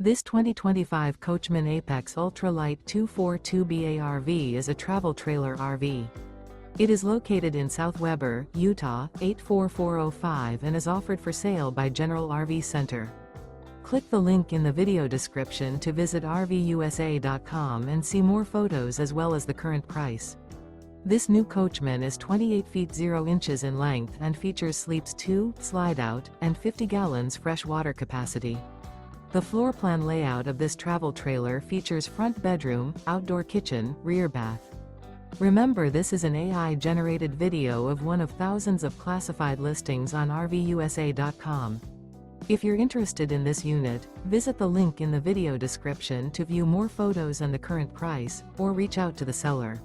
This 2025 Coachmen Apex Ultra-Lite 242BA RV is a travel trailer RV. It is located in South Weber, Utah, 84405 and is offered for sale by General RV Center. Click the link in the video description to visit RVUSA.com and see more photos as well as the current price. This new Coachmen is 28 feet 0 inches in length and features sleeps 2, Slideout, and 50 gallons fresh water capacity. The floor plan layout of this travel trailer features front bedroom, outdoor kitchen, rear bath. Remember, this is an AI-generated video of one of thousands of classified listings on RVUSA.com. If you're interested in this unit, visit the link in the video description to view more photos and the current price, or reach out to the seller.